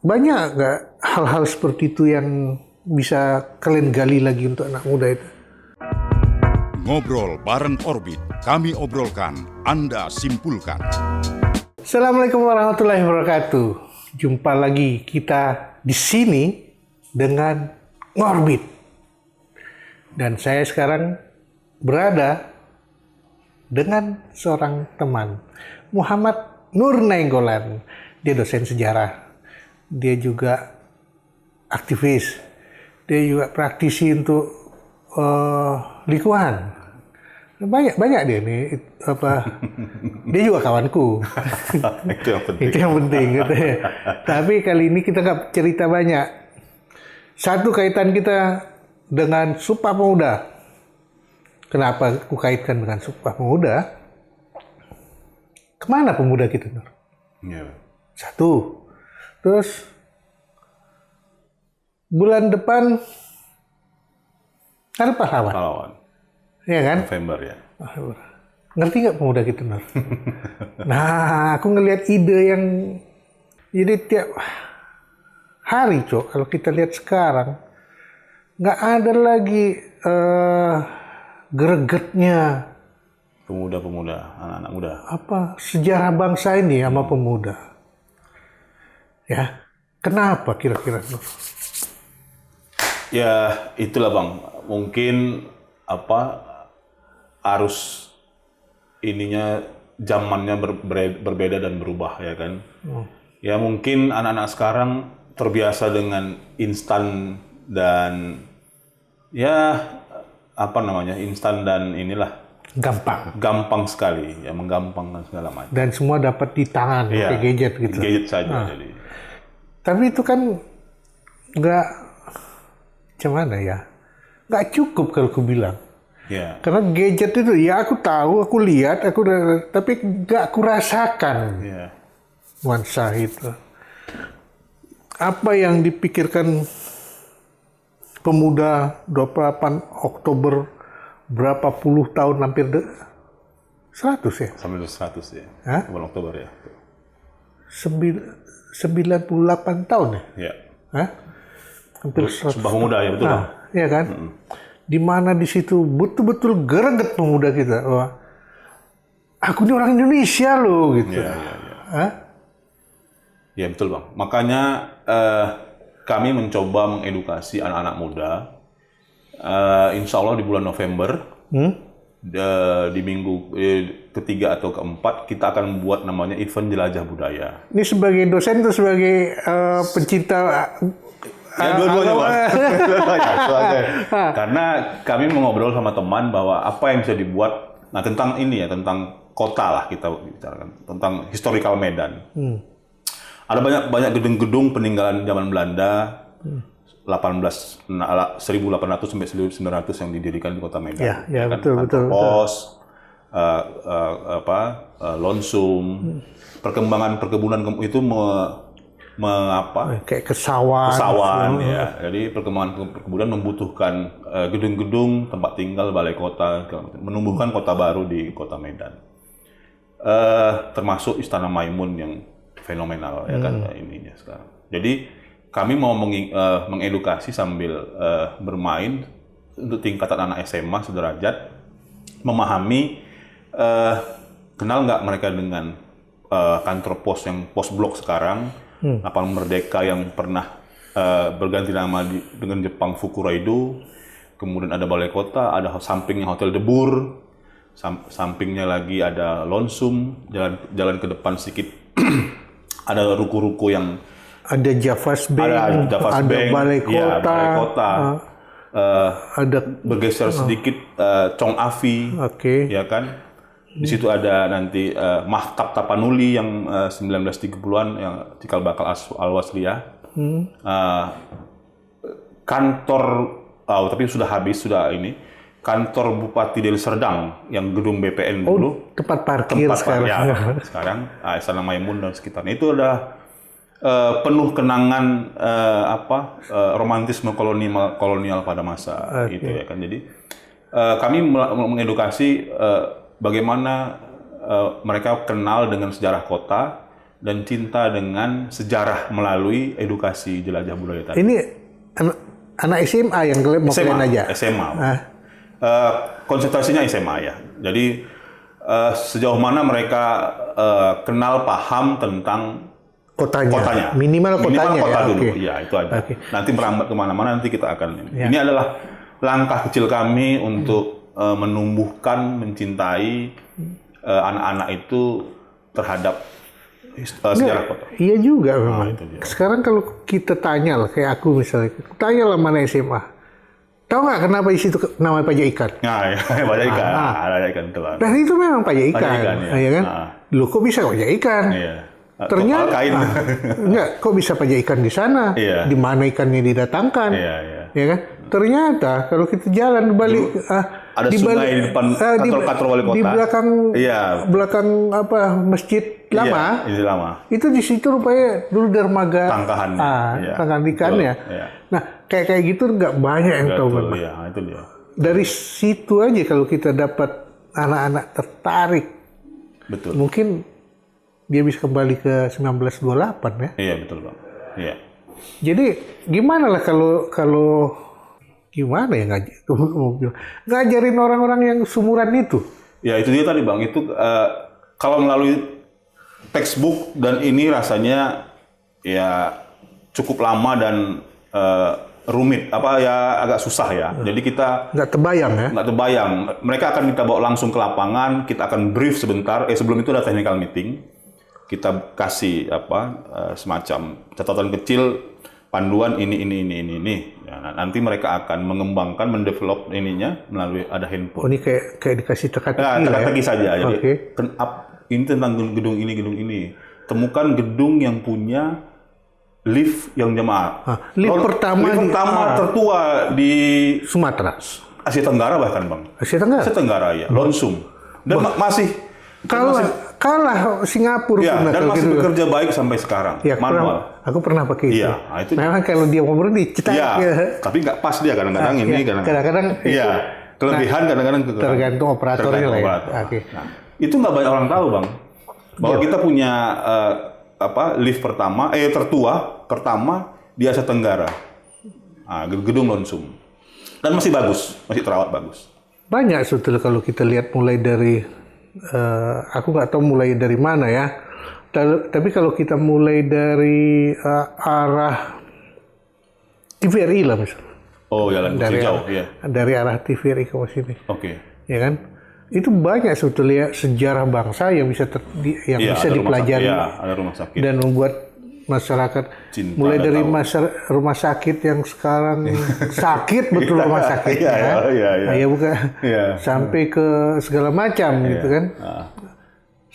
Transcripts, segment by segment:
Banyak nggak hal-hal seperti itu yang bisa kalian gali lagi untuk anak muda itu? Ngobrol bareng Orbit, kami obrolkan, Anda simpulkan. Assalamualaikum warahmatullahi wabarakatuh. Jumpa lagi kita di sini dengan Ngorbit. Dan saya sekarang berada dengan seorang teman, Muhammad Nur Nainggolan. Dia dosen sejarah. Dia juga aktivis. Dia juga praktisi untuk lingkungan. Banyak dia nih dia juga kawanku. Itu yang penting. Itu yang penting gitu ya. Tapi kali ini kita nggak cerita banyak. Satu kaitan kita dengan Sumpah Pemuda. Kenapa aku kaitkan dengan Sumpah Pemuda? Kemana pemuda kita, Nur? Ya. Satu. Terus bulan depan ada pahlawan. Pahlawan. Iya kan? November ya. Ngerti nggak pemuda kita, Nur? Nah, aku ngelihat ide yang jadi tiap hari, Cok. Kalau kita lihat sekarang, nggak ada lagi gregetnya Pemuda-pemuda, anak-anak muda. apa sejarah bangsa ini sama pemuda. Ya, kenapa kira-kira, Nur? Ya, itulah Bang. Mungkin arus ininya zamannya berbeda dan berubah ya kan. Ya mungkin anak-anak sekarang terbiasa dengan instan dan instan dan inilah gampang sekali ya, menggampangkan segala macam. Dan semua dapat di tangan pakai gadget gitu. Gadget saja jadi. Tapi itu kan nggak, gimana ya? Nggak cukup kalau aku bilang. Ya. Karena gadget itu ya aku tahu, aku lihat, tapi nggak aku rasakan Ya. nuansa itu. Apa yang dipikirkan pemuda 28 Oktober berapa puluh tahun, hampir 100 ya? Sampai 100 ya. Hah? Bulan Oktober ya. 98 tahun ya? Ya. Hah? Hampir 100. Sumpah Pemuda ya, betul Bang. Iya kan? Di mana di situ betul-betul greget pemuda kita. Wah, aku ini orang Indonesia loh gitu. Iya. Hah? Ya betul Bang. Makanya kami mencoba mengedukasi anak-anak muda. Insya Allah di bulan November, di minggu ketiga atau keempat, kita akan membuat namanya event jelajah budaya. Ini sebagai dosen atau sebagai pencinta Ya dua-duanya Bang. Karena kami mengobrol sama teman bahwa apa yang bisa dibuat, nah tentang ini ya, tentang kota lah kita bicarakan, tentang historical Medan. Ada banyak gedung-gedung peninggalan zaman Belanda, 1800 sampai 1900 yang didirikan di kota Medan. Ya, betul. Pos, Lonsum, perkembangan perkebunan itu kayak kesawan ya. Jadi perkembangan perkebunan membutuhkan gedung-gedung, tempat tinggal, balai kota, menumbuhkan kota baru di kota Medan. Termasuk Istana Maimun yang fenomenal ya kan ininya sekarang. Jadi kami mau mengedukasi sambil bermain untuk tingkatan anak SMA sederajat, memahami kenal nggak mereka dengan kantor pos yang pos blok sekarang, Lapangan Merdeka yang pernah berganti nama dengan Jepang Fukuraido, kemudian ada balai kota, ada sampingnya Hotel Debur, sampingnya lagi ada Lonsum, jalan ke depan sedikit ada ruko-ruko yang ada Javas Bank, ada balai kota, ada bergeser sedikit Chong Afi, ya kan? Di situ ada nanti Mahkab Tapanuli yang 1930-an yang cikal bakal Al-Wasliyah. Kantor, tapi sudah habis, kantor Bupati Deli Serdang yang gedung BPN dulu. Tempat parkir sekarang. Sekarang Istana Maimun dan sekitarnya itu ada penuh kenangan romantisme kolonial pada masa itu ya kan. Jadi kami mengedukasi bagaimana mereka kenal dengan sejarah kota, dan cinta dengan sejarah melalui edukasi jelajah budaya tadi. Ini anak SMA yang mau kalian aja? SMA. Konsentrasinya SMA ya. Jadi sejauh mana mereka kenal paham tentang kotanya. Minimal kotanya kota ya. dulu. Okay. Ya itu aja. Okay. Nanti merambat kemana-mana nanti kita akan. Ya. Ini adalah langkah kecil kami untuk menumbuhkan, mencintai anak-anak itu terhadap sejarah kota. Iya juga memang. Itu dia. Sekarang kalau kita tanya lah, kayak aku misalnya, tanya lah mana SMA. Tahu nggak kenapa di situ namanya pajak ikan? Nah, ya, pajak ikan. Pajak ikan betul. Dan itu memang pajak ikan, Pajak ikan, ya. kan? Loh, kok bisa pajak ikan? Iya. Ternyata kain. Enggak, kok bisa pajak ikan di sana? Iya. Di mana ikannya didatangkan? Iya, iya. Ya kan? Ternyata kalau kita jalan di balik ada sungai di depan kantor wali kota. Di belakang Iya. belakang masjid lama. Iya, lama. Itu di situ rupanya dulu dermaga Tangkahan. Iya. tangkahan ikannya. Iya. Nah, kayak gitu nggak banyak yang tahu Betul, memang. iya, itu dia. Dari situ aja kalau kita dapat anak-anak tertarik, Betul. mungkin dia bisa kembali ke 1928 ya. Iya, betul, Bang. Iya. Jadi gimana lah kalau gimana ya ngajarin orang-orang yang sumuran itu? Ya, itu dia tadi, Bang. Itu kalau melalui textbook dan ini rasanya ya cukup lama dan rumit, agak susah ya. Jadi kita Nggak terbayang ya? nggak terbayang. Mereka akan kita bawa langsung ke lapangan, kita akan brief sebentar. Sebelum itu ada technical meeting. Kita kasih semacam catatan kecil, panduan ini. Ya, nanti mereka akan mengembangkan, mendevelop ininya melalui ada handphone. Oh, ini kayak dikasih teka-teki Nah, teka-teki saja. Jadi Oke. ini tentang gedung ini. Temukan gedung yang punya lift yang jemaah. Lift pertama tertua di Sumatera. Asia Tenggara bahkan, Bang. Asia Tenggara. Asia Tenggara ya, Lonsum. Dan masih kalah Singapura ya, pun dan kalau masih gitu. bekerja baik sampai sekarang. Ya, manual. aku pernah pakai itu. Iya, nah itu. Memang kalau dia ngobrol dicetak. Iya, tapi nggak pas dia kadang-kadang ini kadang-kadang. Iya, kelebihan kadang-kadang tergantung operatornya lah ya. Oke. Nah, itu nggak banyak orang tahu, Bang. Bahwa kita punya lift tertua pertama di Asia Tenggara. Nah, gedung Lonsum. Dan masih bagus, masih terawat bagus. Banyak sebetulnya kalau kita lihat mulai dari aku nggak tahu mulai dari mana ya. Tapi kalau kita mulai dari arah TVRI lah misalnya. Oh, jalan dari jauh, ya. Dari arah TVRI ke sini. Oke. Ya kan? Itu banyak sebetulnya sejarah bangsa yang bisa bisa dipelajari ada rumah sakit. dan membuat masyarakat Cinta mulai dari tahu. rumah sakit yang sekarang sakit betul rumah sakit Iya. bukan sampai ke segala macam gitu kan.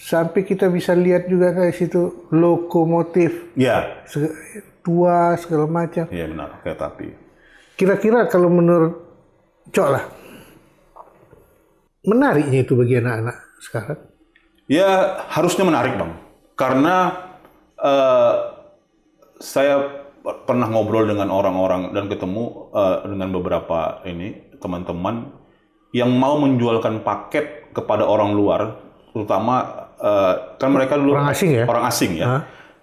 Sampai kita bisa lihat juga kayak situ lokomotif tua segala macam. Iya benar, kereta api. Kira-kira kalau menurut Cok lah, menariknya itu bagi anak-anak sekarang? Ya harusnya menarik, Bang. Karena saya pernah ngobrol dengan orang-orang dan ketemu dengan beberapa teman-teman yang mau menjualkan paket kepada orang luar, terutama kan mereka dulu orang asing ya.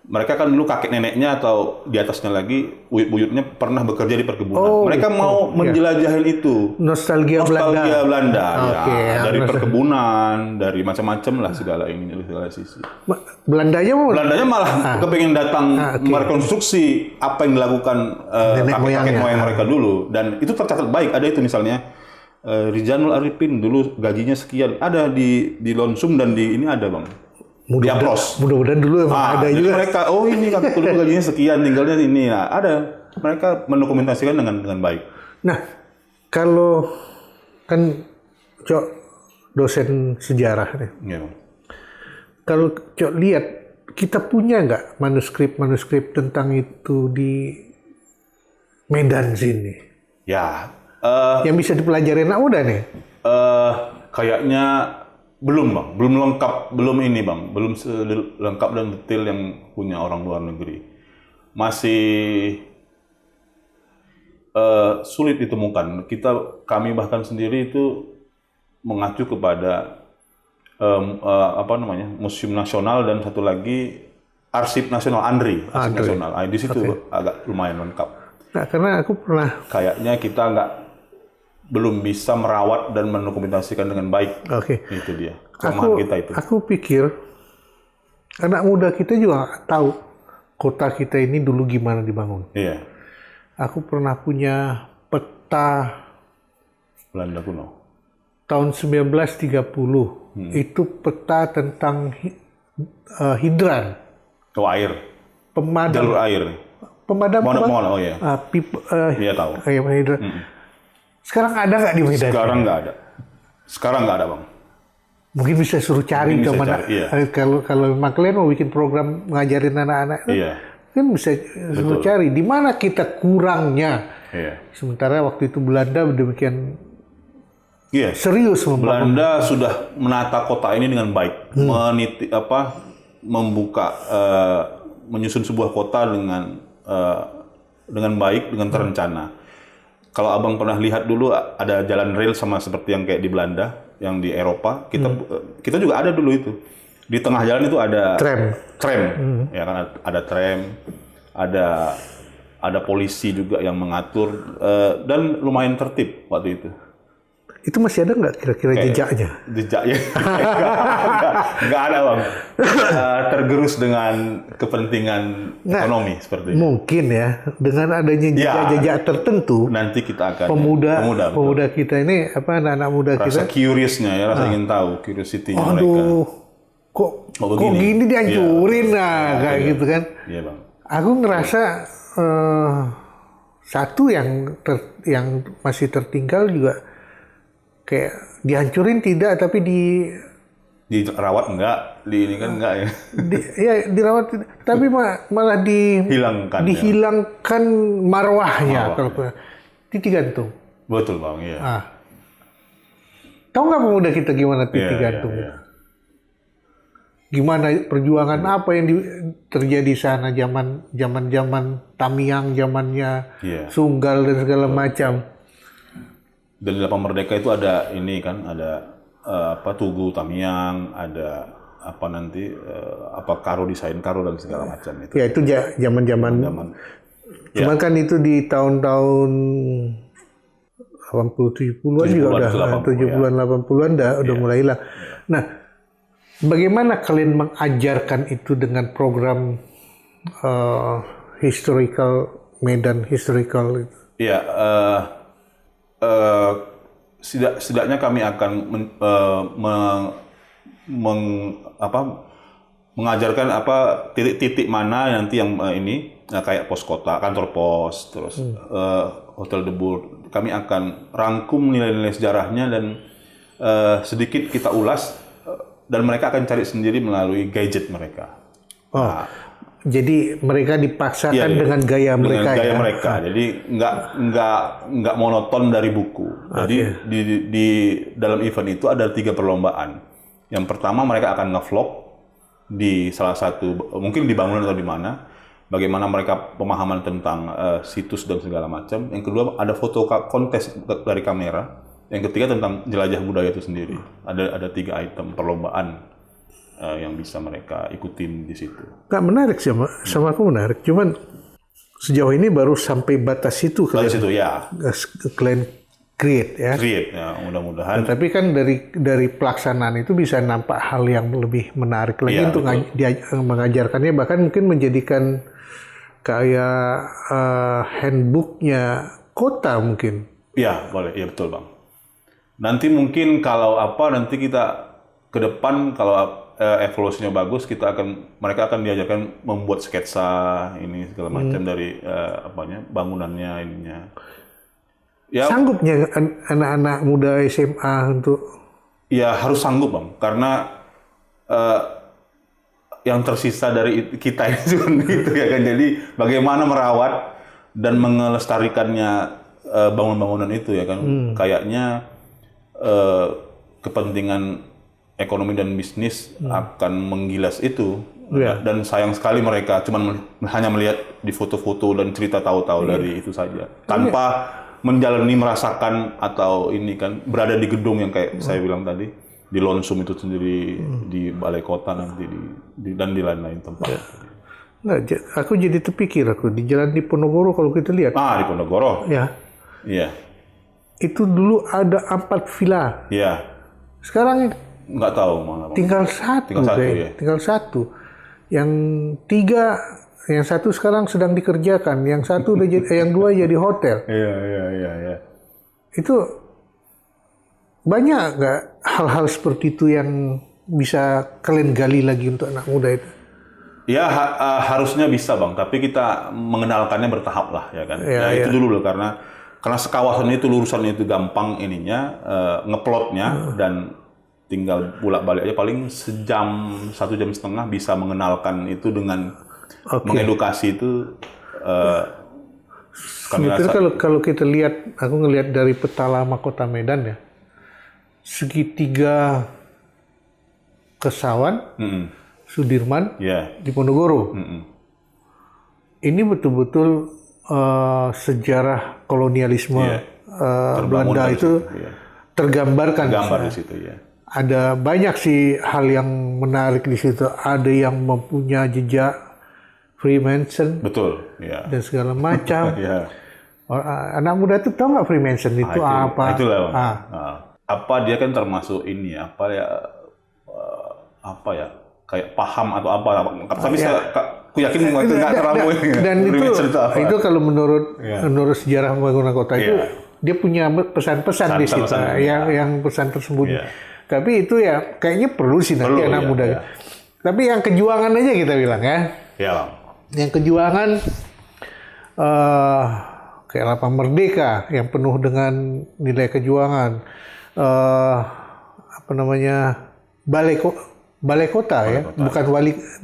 Mereka kan dulu kakek neneknya atau di atasnya lagi buyut-buyutnya pernah bekerja di perkebunan. Mereka mau menjelajahin itu. Nostalgia Belanda. Ya. Dari perkebunan, dari macam-macam lah segala sisi. Belandanya malah kepengen datang merekonstruksi apa yang dilakukan kakek moyang mereka dulu. Dan itu tercatat baik. Ada itu misalnya Rizanul Arifin dulu gajinya sekian. Ada di Lonsum dan di ini ada, Bang. Mudah-mudahan dulu emang ada juga. Mereka, ini kakek dulu gajinya sekian, tinggalnya ini. Nah, ada. Mereka mendokumentasikan dengan baik. Nah, kalau kan Cok dosen sejarah nih. Ya. Kalau Cok lihat, kita punya nggak manuskrip tentang itu di Medan sini? Ya. Yang bisa dipelajari anak muda nih? Kayaknya belum, Bang. Belum lengkap, belum ini, Bang. Belum lengkap dan detail yang punya orang luar negeri. Masih sulit ditemukan. Kami bahkan sendiri itu mengacu kepada Museum Nasional dan satu lagi Arsip Nasional Arsip Andri. Nasional. Di situ agak lumayan lengkap. Nah, karena aku pernah. Kayaknya kita belum bisa merawat dan mendokumentasikan dengan baik. Oke. Itu dia kelemahan kita itu. Aku pikir anak muda kita juga tahu kota kita ini dulu gimana dibangun. Iya. Aku pernah punya peta Belanda kuno. tahun 1930. Itu peta tentang hidran. Air. Pemadam. Jalur air. Pemadam. Mohon, oh iya. Iya tahu. Hidran. Sekarang ada nggak di Medan? Sekarang nggak ada. Sekarang nggak ada, Bang. Mungkin bisa suruh cari Mungkin bisa kemana. cari, iya. Kalau memang kalian mau bikin program ngajarin anak-anak, Iya. kan bisa suruh cari di mana kita kurangnya. Iya. Sementara waktu itu Belanda demikian Iya. serius membangun. Belanda sudah menata kota ini dengan baik, membuka, menyusun sebuah kota dengan baik, dengan terencana. Kalau abang pernah lihat dulu ada jalan rel sama seperti yang kayak di Belanda, yang di Eropa, kita juga ada dulu itu. Di tengah jalan itu ada tram, ya kan ada tram, ada polisi juga yang mengatur dan lumayan tertib waktu itu. Itu masih ada nggak kira-kira jejaknya? Jejaknya nggak ada, Bang. Tergerus dengan kepentingan ekonomi seperti itu. Mungkin ya, dengan adanya jejak-jejak tertentu, nanti kita akan pemuda kita ini anak-anak muda rasa kita curiousnya ya, rasa ingin tahu, curiosity-nya mereka. Kok gini dihancurin kayak gitu kan? Iya, Bang. Aku ngerasa satu yang masih tertinggal juga kayak dihancurin tidak, tapi dirawat enggak, ini kan enggak ya. Dirawat, tapi malah dihilangkan marwahnya. Kalau titik gantung. Betul, Bang, iya. Tahu nggak pemuda kita gimana titik gantung? Iya. Gimana perjuangan apa yang terjadi sana zaman Tamiang, zamannya Sunggal dan segala macam. Dan di Lapang Merdeka itu ada ini kan, ada Tugu Tamiang, ada Karo Desain Karo dan segala macam itu. Ya itu zaman. Cuman kan itu di tahun-tahun 80-70-an juga udah, 70-an 80-an udah mulai hilang. Nah, bagaimana kalian mengajarkan itu dengan program historical Medan historical itu? Iya, setidaknya kami akan mengajarkan titik-titik mana nanti yang kayak pos kota, kantor pos, terus Hotel de Bourg. Kami akan rangkum nilai-nilai sejarahnya dan sedikit kita ulas dan mereka akan cari sendiri melalui gadget mereka. Jadi mereka dipaksakan dengan gaya mereka. Dengan gaya mereka. Jadi nggak monoton dari buku. Jadi di dalam event itu ada 3 perlombaan. Yang pertama mereka akan nge-vlog di salah satu, mungkin di bangunan atau di mana, bagaimana mereka pemahaman tentang situs dan segala macam. Yang kedua ada foto kontes dari kamera. Yang ketiga tentang jelajah budaya itu sendiri. Ada 3 item perlombaan yang bisa mereka ikutin di situ. Nggak menarik sih, sama aku menarik. Cuman sejauh ini baru sampai batas itu. Batas itu ya. Kalian create ya. Create ya, mudah-mudahan. Tapi kan dari pelaksanaan itu bisa nampak hal yang lebih menarik lagi untuk mengajarkannya, bahkan mungkin menjadikan kayak handbooknya kota mungkin. Iya, boleh. Iya, betul, Bang. Nanti mungkin kalau nanti kita ke depan kalau evolusinya bagus, mereka akan diajarkan membuat sketsa ini segala macam dari bangunannya ininya. Ya, sanggupnya anak-anak muda SMA untuk? Ya harus sanggup, Bang, karena yang tersisa dari kita ini cuma gitu ya kan. Jadi bagaimana merawat dan melestarikannya bangunan-bangunan itu ya kan. Kayaknya kepentingan ekonomi dan bisnis akan menggilas itu. Dan sayang sekali mereka cuma hanya melihat di foto-foto dan cerita tahu-tahu dari itu saja, tanpa menjalani, merasakan atau ini kan berada di gedung yang kayak saya bilang tadi, di Lonsum itu sendiri, di balai kota nanti dan di lain-lain tempat. Nggak, aku jadi terpikir di Jalan Diponegoro kalau kita lihat. Di Ponorogo. Ya, Iya. itu dulu ada 4 villa. Iya. Sekarang Nggak tahu malah. Bang. tinggal satu, Tinggal satu, ya. tinggal satu. Yang 3, yang 1 sekarang sedang dikerjakan, yang 1 udah jadi, yang 2 jadi hotel. Iya. Itu banyak nggak hal-hal seperti itu yang bisa kalian gali lagi untuk anak muda itu? Ya harusnya bisa Bang, tapi kita mengenalkannya bertahap lah ya kan. Iya, Itu dulu loh karena sekawasan itu lurusan itu gampang ininya ngeplotnya dan tinggal bolak-balik aja paling 1 jam setengah bisa mengenalkan itu dengan mengedukasi itu. Kami Sebetulnya rasa kalau kita lihat, aku ngelihat dari peta lama Kota Medan ya, segitiga Kesawan, Sudirman, Diponegoro. Ini betul-betul sejarah kolonialisme Belanda itu tergambarkan. di situ ya. Ada banyak sih hal yang menarik di situ. Ada yang mempunyai jejak Freemason Betul, ya. dan segala macam. Ya. Anak muda itu tahu nggak Freemason itu apa? Itulah, Bang. Apa dia kan termasuk ini apa ya kayak paham atau apa? Tapi aku yakin itu nggak terlalu. Dan itu kalau menurut sejarah pembangunan kota itu dia punya pesan-pesan di situ, yang pesan tersembunyi. Tapi itu ya kayaknya perlu sih nanti anak muda. Tapi yang kejuangan aja kita bilang ya. Iya, Bang. Yang kejuangan kayak Lapang Merdeka yang penuh dengan nilai kejuangan. Balai kota ya,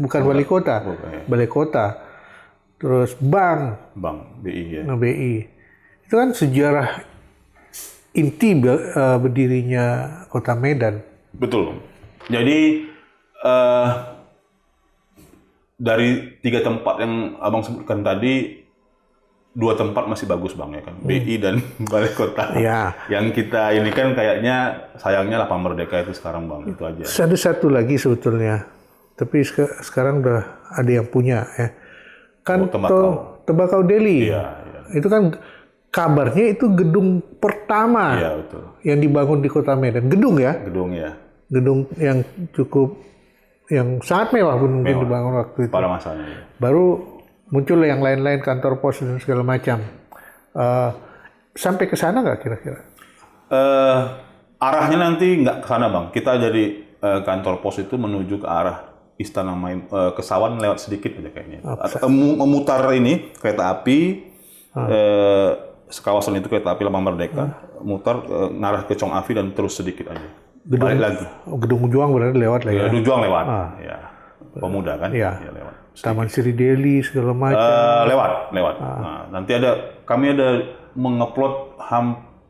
bukan wali kota, balai kota. Terus bank BI ya. BI. Itu kan sejarah inti berdirinya Kota Medan. Betul. Jadi dari 3 tempat yang Abang sebutkan tadi, 2 tempat masih bagus Bang ya kan, BI dan Balai Kota. Ya. Yang kita ini kan kayaknya sayangnya Lapang Merdeka itu sekarang Bang, itu aja. Ada satu lagi sebetulnya, tapi sekarang udah ada yang punya ya. Kan Tembakau Deli. Iya. Itu kan kabarnya itu gedung pertama yang dibangun di Kota Medan. Gedung ya. Gedung yang yang sangat mewah pun mungkin dibangun waktu itu. Pada masanya. Ya. Baru muncul yang lain-lain, kantor pos dan segala macam. Sampai ke sana nggak kira-kira? Arahnya nanti nggak ke sana Bang. Kita dari kantor pos itu menuju ke arah Istana Kesawan lewat sedikit aja kayaknya. Memutar ini kereta api, sekawasan itu kereta api Lapang Merdeka, mutar ngarah ke Chong Afi dan terus sedikit aja. Balik lagi. Gedung Juang berarti lewat lah ya. Gedung Juang lewat. Ya. Pemuda kan? Iya. Ya, lewat. Taman Sri Deli segala macam. Lewat. Nah, nanti kami ada mengupload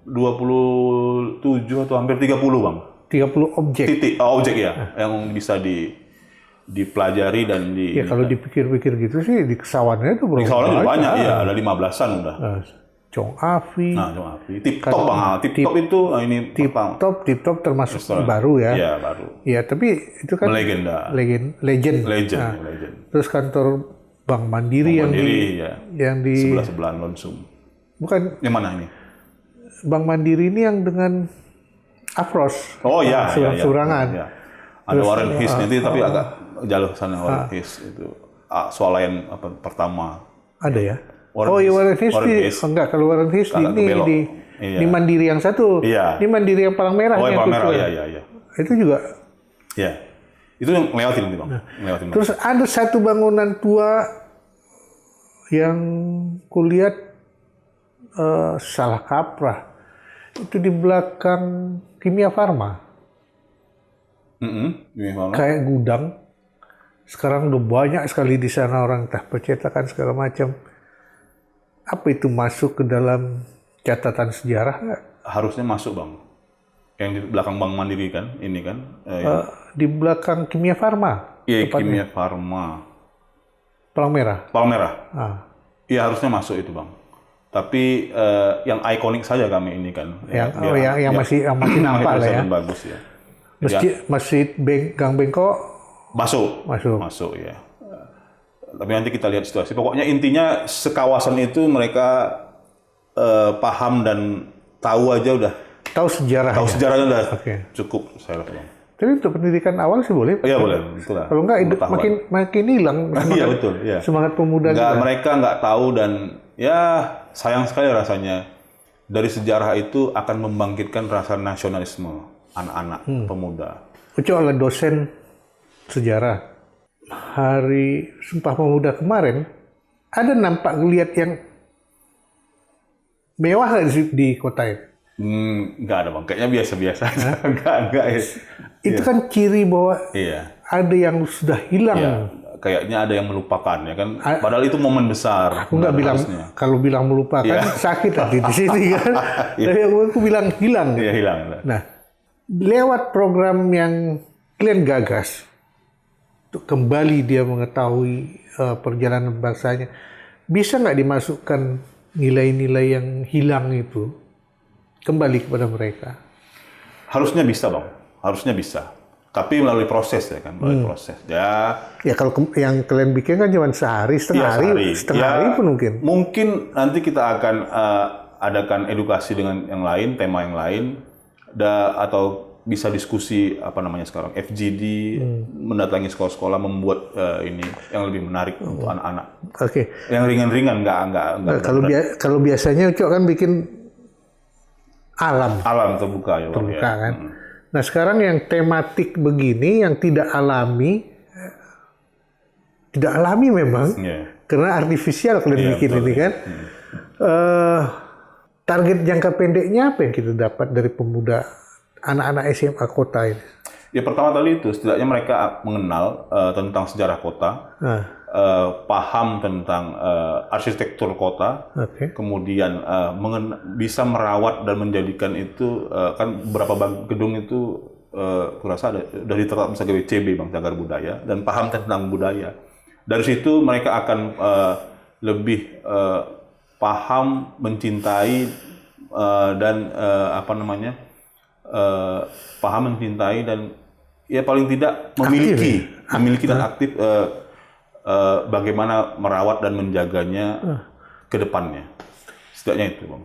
27 atau hampir 30 Bang. 30 objek. Objek ya, yang bisa dipelajari dan Ya kalau dipikir-pikir gitu sih di Kesawannya itu di Kesawan juga banyak, ya ada 15-an udah. Chong Afi. Chong Afi. Tip Top Bang. Tip Top itu ini Tip Top termasuk baru ya. Iya, baru. Ya, tapi itu kan legenda. Legend. Terus kantor Bank Mandiri, yang di sebelah-sebelahan Lonsum. Bukan. Yang mana ini? Bank Mandiri ini yang dengan Afros. Oh iya, Surangan. Ya. Ada Warren His nanti tapi agak jauh sana Warren His itu. Swalayan pertama. Ada ya? Warren His enggak, kalau Warren His di Mandiri yang satu. Iya. Di Mandiri yang Palang Merah. Yang Palang Merah, iya. Itu juga. Iya. Itu yang lewatin nih Bang. Terus ada satu bangunan tua yang kulihat salah kaprah. Itu di belakang Kimia Farma. Kayak gudang. Sekarang udah banyak sekali di sana orang percetakan segala macam. Apa itu masuk ke dalam catatan sejarah nggak? Harusnya masuk Bang. Yang di belakang Bank Mandiri kan, ini kan? Di belakang Kimia Farma. Iya, Kimia Farma. Palang Merah. Iya harusnya masuk itu Bang. Tapi yang ikonik saja kami ini kan. Yang masih nampak lah ya. Bagus ya. Masjid Gang Bengkok masuk ya. Tapi nanti kita lihat situasi. Pokoknya intinya sekawasan itu mereka paham dan tahu aja udah. Tahu sejarah. Tahu sejarahnya udah Oke. cukup saya rasa, Bang. Tapi untuk pendidikan awal sih boleh. Iya boleh, betul lah. Kalau enggak hidup makin hilang Iya betul. Iya. semangat pemuda kita. Mereka nggak tahu dan ya sayang sekali rasanya dari sejarah itu akan membangkitkan rasa nasionalisme anak-anak pemuda. Ucok adalah dosen sejarah. Hari Sumpah Pemuda kemarin ada nampak lihat yang mewah nggak di kota ini? Nggak ada Bang, kayaknya biasa-biasa aja. Nggak ya. Itu kan ciri bahwa Iya. ada yang sudah hilang. Iya. Kayaknya ada yang melupakan ya kan. Padahal itu momen besar. Aku nggak bilang, harusnya. kalau bilang melupakan Iya. sakit hati di sini kan. Tapi aku bilang hilang. Iya hilang. Nah, lewat program yang kalian gagas, untuk kembali dia mengetahui perjalanan bangsanya, bisa nggak dimasukkan nilai-nilai yang hilang itu kembali kepada mereka? Harusnya bisa Bang, harusnya bisa. Tapi melalui proses ya kan, melalui proses. Ya kalau yang kalian bikin kan cuma sehari, setengah hari pun mungkin. Mungkin nanti kita akan adakan edukasi dengan yang lain, tema yang lain, atau bisa diskusi apa namanya sekarang FGD, mendatangi sekolah-sekolah membuat ini yang lebih menarik untuk anak-anak. Oke. Yang ringan-ringan, nggak Kalau biasanya Ucok kan bikin alam terbuka ya Bang. terbuka kan. Nah sekarang yang tematik begini, yang tidak alami memang, karena artifisial kalian bikin ini kan. Target jangka pendeknya apa yang kita dapat dari pemuda anak-anak SMA kota ini? Ya pertama kali itu setidaknya mereka mengenal tentang sejarah kota, paham tentang arsitektur kota, kemudian bisa merawat dan menjadikan itu kan beberapa gedung itu kurasa sudah ditetapkan sebagai CB Bang, Cagar Budaya, dan paham tentang budaya. Dari situ mereka akan lebih paham, mencintai dan paham, mencintai dan ya paling tidak memiliki dan aktif bagaimana merawat dan menjaganya ke depannya. Setidaknya itu, Bang.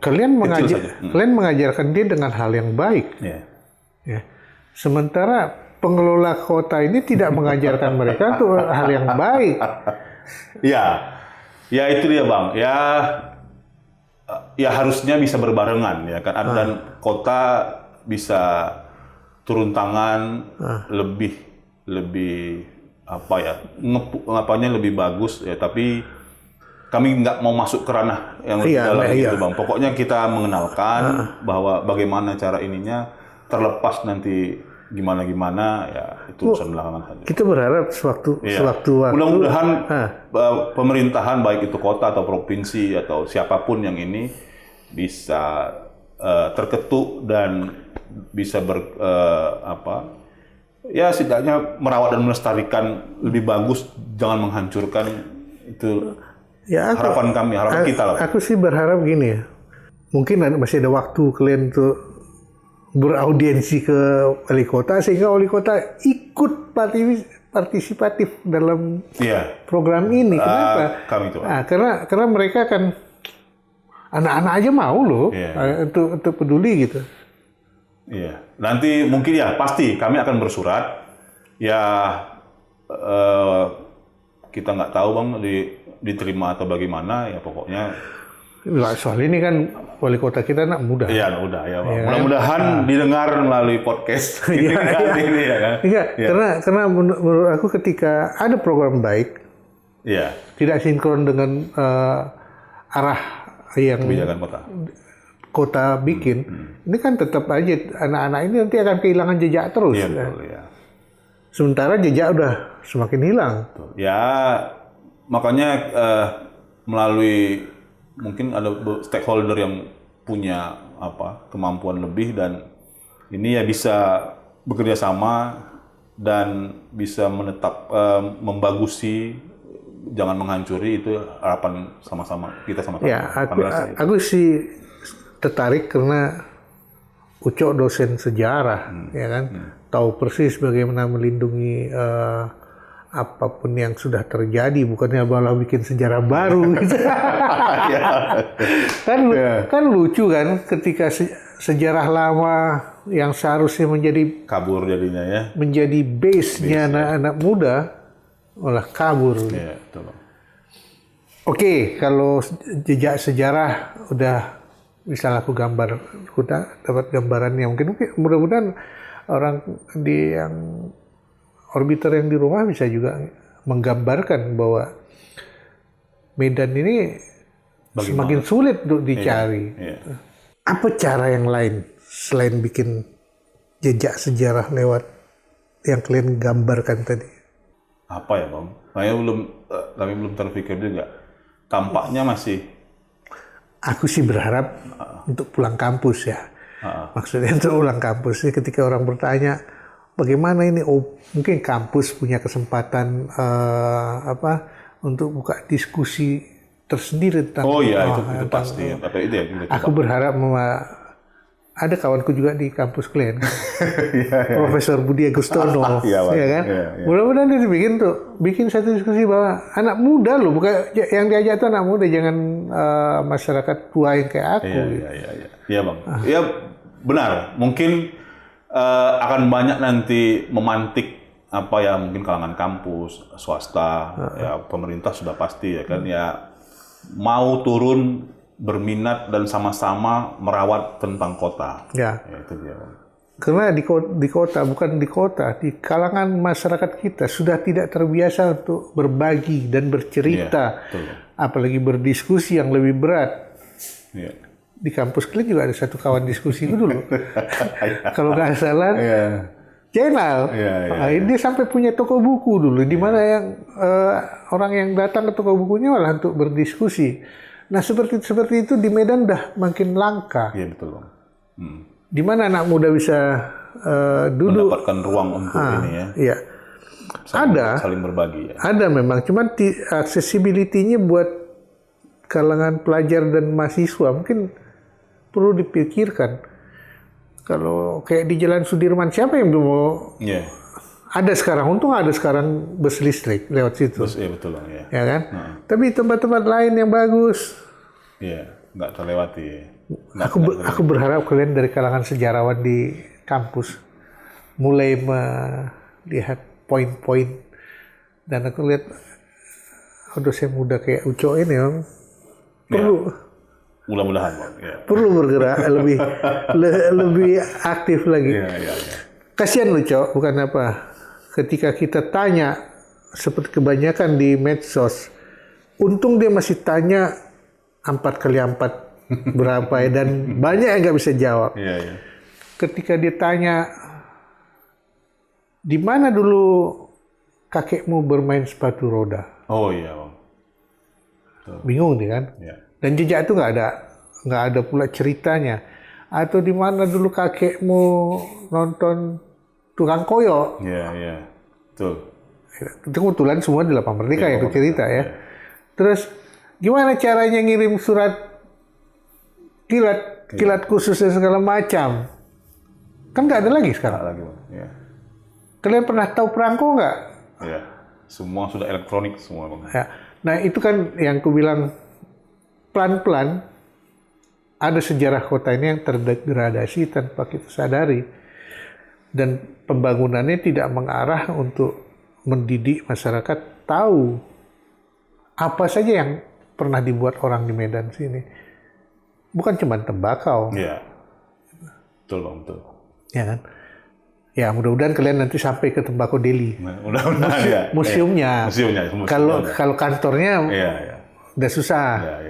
Kalian mengajarkan dia dengan hal yang baik. Ya. Sementara pengelola kota ini tidak mengajarkan mereka untuk hal yang baik. Ya itu dia, Bang. Ya harusnya bisa berbarengan ya kan, dan kota bisa turun tangan lebih lebih bagus ya, tapi kami nggak mau masuk ke ranah yang lebih dalam gitu Bang. Pokoknya kita mengenalkan bahwa bagaimana cara ininya, terlepas nanti gimana ya itu urusan belakangan saja. Kita berharap sewaktu mudah-mudahan pemerintahan baik itu kota atau provinsi atau siapapun yang ini bisa terketuk dan bisa setidaknya merawat dan melestarikan lebih bagus, jangan menghancurkan. Itu harapan kita lah. Aku sih berharap gini ya, mungkin masih ada waktu kalian tuh beraudiensi ke wali kota sehingga wali kota ikut partisipatif dalam program ini. Kenapa? Karena mereka kan anak-anak aja mau loh untuk peduli gitu. Iya. Nanti mungkin pasti kami akan bersurat. Kita nggak tahu Bang diterima atau bagaimana ya, pokoknya. Soal ini kan wali kota kita anak muda. Iya, anak muda ya, Bang. Mudah-mudahan didengar melalui podcast. Karena menurut aku ketika ada program baik, tidak sinkron dengan arah yang kebijakan kota bikin, ini kan tetap aja anak-anak ini nanti akan kehilangan jejak terus. Iya, betul, ya. Sementara jejak udah semakin hilang. Ya, makanya melalui mungkin ada stakeholder yang punya kemampuan lebih, dan ini bisa bekerja sama dan bisa membagusi, jangan menghancuri. Itu harapan kita sama-sama. Ya, aku sih tertarik karena Ucok dosen sejarah, ya kan, tahu persis bagaimana melindungi apapun yang sudah terjadi, bukannya malah bikin sejarah baru gitu. Kan lucu kan ketika sejarah lama yang seharusnya menjadi Kabur jadinya ya. menjadi base-nya anak-anak muda malah kabur. Iya, betul Bang. Oke, kalau jejak sejarah udah bisa aku gambar, udah dapat gambarannya. Mungkin mudah-mudahan orang yang orbiter yang di rumah bisa juga menggambarkan bahwa Medan ini semakin sulit untuk dicari. Iya. Apa cara yang lain selain bikin jejak sejarah lewat yang kalian gambarkan tadi? Apa ya Bang? Kami belum terpikir juga. Tampaknya masih. Aku sih berharap untuk pulang kampus ya. Maksudnya untuk pulang kampus ini ketika orang bertanya bagaimana ini, mungkin kampus punya kesempatan untuk buka diskusi tersendiri tentang itu pasti. Itu yang aku berharap ada kawanku juga di kampus kalian, Profesor Budi Agustono, ya kan? Ya. Mudah-mudahan dia bikin satu diskusi bahwa anak muda loh, bukan yang diajak itu anak muda, jangan masyarakat tua yang kayak aku. Iya Bang. Iya benar. Mungkin akan banyak nanti memantik mungkin kalangan kampus, swasta, ya pemerintah sudah pasti ya kan ya mau turun berminat dan sama-sama merawat tentang kota. Ya. Itu dia. Karena di kota, bukan di kota, di kalangan masyarakat kita sudah tidak terbiasa untuk berbagi dan bercerita, apalagi berdiskusi yang lebih berat. Ya. Di kampus kalian juga ada satu kawan diskusi itu dulu. Kalau nggak salah, Jainal. Dia sampai punya toko buku dulu, di mana yang orang yang datang ke toko bukunya malah untuk berdiskusi. Nah seperti itu di Medan dah makin langka. Iya betul Bang. Di mana anak muda bisa duduk mendapatkan ruang untuk ini ya. Iya. Saling berbagi ya. Ada memang, cuman accessibility-nya buat kalangan pelajar dan mahasiswa mungkin perlu dipikirkan. Kalau kayak di Jalan Sudirman, siapa yang belum mau? Ada sekarang, untung ada sekarang bus listrik lewat situ. Iya betul Bang ya. Ya kan? Tapi tempat-tempat lain yang bagus. Iya, nggak terlewati. Aku berharap kalian dari kalangan sejarawan di kampus mulai melihat poin-poin, dan aku lihat dosen muda kayak Uco ini perlu. Mudah-mudahan Bang. Ya. Perlu bergerak lebih aktif lagi. Kasihan lu Cok, bukan apa. Ketika kita tanya seperti kebanyakan di medsos, untung dia masih tanya 4x4 berapa ya, dan banyak yang nggak bisa jawab. Ketika dia tanya di mana dulu kakekmu bermain sepatu roda? Oh iya Bang. Bingung dia kan? Dan jejak itu nggak ada pula ceritanya. Atau di mana dulu kakekmu nonton Tukang Koyo? Iya, betul. Itu kebetulan semua di Lapang Merdeka yang aku cerita ya. Terus gimana caranya ngirim surat kilat khusus dan segala macam? Kan nggak ada lagi sekarang. Nggak lagi Bang. Ya. Kalian pernah tahu perangko nggak? Iya, semua sudah elektronik semua Bang. Ya. Nah itu kan yang aku bilang, pelan-pelan ada sejarah kota ini yang terdegradasi tanpa kita sadari, dan pembangunannya tidak mengarah untuk mendidik masyarakat tahu apa saja yang pernah dibuat orang di Medan sini, bukan cuma tembakau. Iya, betul Bang, betul. Ya kan? Ya mudah-mudahan kalian nanti sampai ke Tembakau Delhi. Mudah-mudahan museumnya. Kalau kantornya udah susah.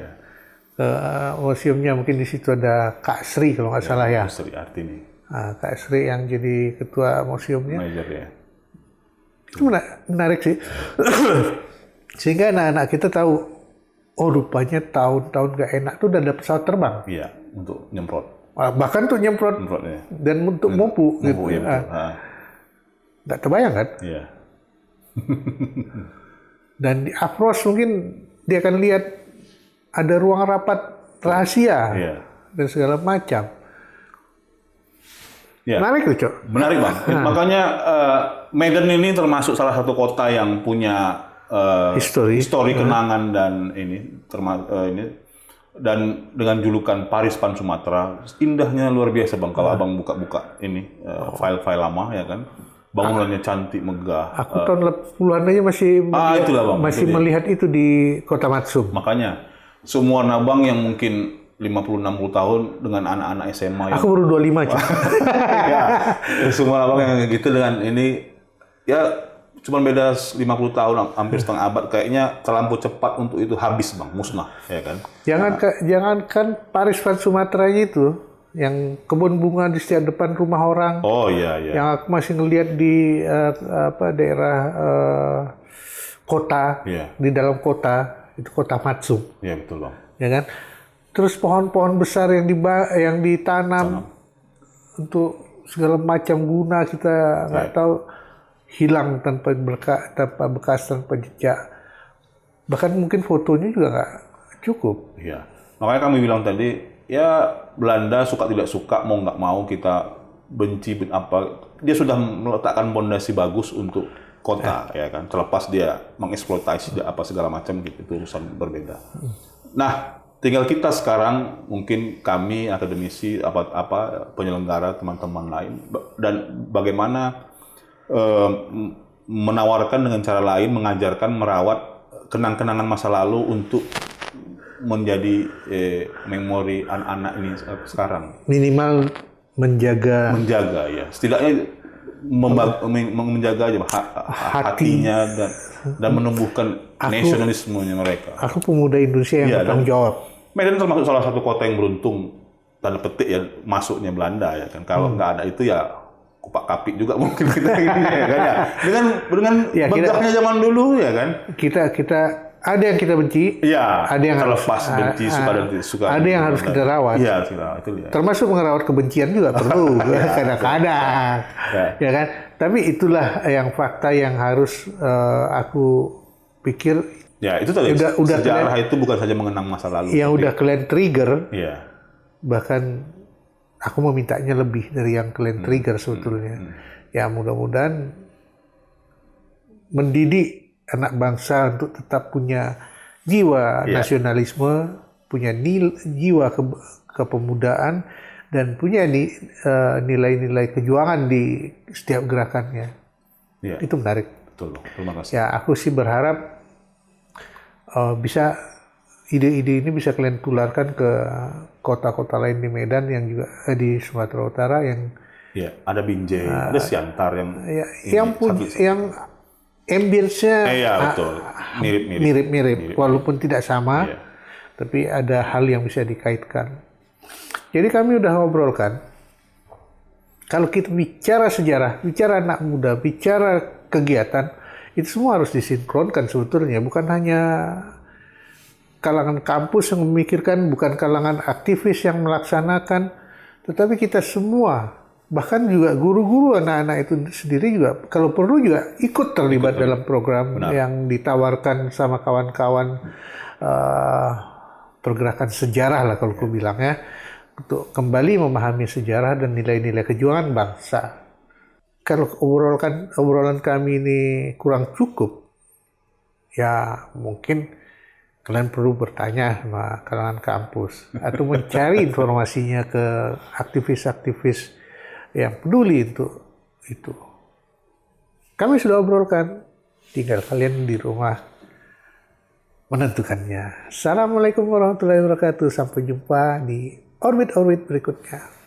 Museumnya mungkin di situ ada Kak Sri kalau nggak salah ya. Sri Artini. Kak Sri yang jadi ketua museumnya. Manajer ya. Itu menarik sih. Sehingga anak-anak kita tahu, oh rupanya tahun-tahun gak enak tuh udah ada pesawat terbang. Iya, untuk nyemprot. Bahkan untuk nyemprot dan untuk mopu gitu. Ya, nggak terbayang kan? Iya. Dan di Afros mungkin dia akan lihat ada ruang rapat rahasia dan segala macam. Ya. Menarik tuh, Cok. Menarik Bang. Makanya Medan ini termasuk salah satu kota yang punya Histori. kenangan dan ini dan dengan julukan Paris Pan Sumatera. Indahnya luar biasa Bang kalau Abang buka-buka ini file-file lama ya kan. Bangunannya cantik, megah. Aku tahun 80-an aja masih itulah, Bang. masih Jadi, melihat itu di Kota Matsum. makanya semua nabang yang mungkin 50-60 tahun dengan anak-anak SMA yang Aku baru 25 aja. ya, semua abang yang gitu dengan ini ya cuma beda 50 tahun hampir setengah abad, kayaknya terlampau cepat untuk itu habis Bang, musnah ya kan. Jangankan Paris Van Sumatera itu, yang kebun bunga di setiap depan rumah orang, Oh iya iya. yang aku masih ngelihat di daerah kota, Iya. di dalam kota, itu Kota Matsum, Iya betul Bang. ya kan? Terus pohon-pohon besar yang ditanam untuk segala macam guna, kita nggak tahu, hilang tanpa bekas, tanpa jejak. Bahkan mungkin fotonya juga nggak cukup. Iya. Makanya kami bilang tadi, ya Belanda suka tidak suka, mau nggak mau kita benci apa, dia sudah meletakkan pondasi bagus untuk kota ya kan. Terlepas dia mengeksploitasi apa segala macam gitu, itu urusan berbeda. Nah, tinggal kita sekarang, mungkin kami akademisi, apa penyelenggara, teman-teman lain, dan bagaimana menawarkan dengan cara lain, mengajarkan, merawat kenang-kenangan masa lalu untuk menjadi memori anak-anak ini sekarang. Minimal menjaga Ya, setidaknya menjaga aja hatinya dan menumbuhkan nasionalismenya mereka. Aku pemuda Indonesia yang Iya, bertanggung jawab. Medan termasuk salah satu kota yang beruntung, tanda petik ya, masuknya Belanda ya kan. Kalau nggak ada itu ya kupak kapik juga mungkin kita ini ya kan ya. Dengan Ya, megahnya zaman dulu ya kan. Kita ada yang kita benci, Iya. ada yang terlepas benci, suka dan tidak suka. ada yang harus kita rawat. Iya, itu dia. Termasuk merawat kebencian juga perlu kadang-kadang, ya kan. Tapi itulah yang fakta yang harus aku pikir. Ya, itu tadi. Udah Sejarah itu bukan saja mengenang masa lalu. Yang udah kalian trigger, Iya. bahkan aku memintanya lebih dari yang kalian trigger sebetulnya. Ya mudah-mudahan mendidik anak bangsa untuk tetap punya jiwa nasionalisme, punya jiwa kepemudaan, dan punya nilai-nilai kejuangan di setiap gerakannya. Iya. Itu menarik. Betul. Terima kasih. Ya, aku sih berharap bisa ide-ide ini bisa kalian tularkan ke kota-kota lain di Medan, yang juga di Sumatera Utara, yang Iya, ada Binjai, ada Siantar yang yang ambience-nya iya, betul. mirip-mirip, walaupun tidak sama, tapi ada hal yang bisa dikaitkan. Jadi kami udah ngobrolkan, kalau kita bicara sejarah, bicara anak muda, bicara kegiatan, itu semua harus disinkronkan sebetulnya, bukan hanya kalangan kampus yang memikirkan, bukan kalangan aktivis yang melaksanakan, tetapi kita semua, bahkan juga guru-guru anak-anak itu sendiri juga, kalau perlu juga ikut terlibat dalam program yang ditawarkan sama kawan-kawan pergerakan sejarah lah kalau aku bilang ya, untuk kembali memahami sejarah dan nilai-nilai kejuangan bangsa. Kalau obrolan kami ini kurang cukup, ya mungkin kalian perlu bertanya sama kalangan kampus atau mencari informasinya ke aktivis-aktivis yang peduli untuk itu. Kami sudah obrolkan, tinggal kalian di rumah menentukannya. Assalamualaikum warahmatullahi wabarakatuh. Sampai jumpa di orbit-orbit berikutnya.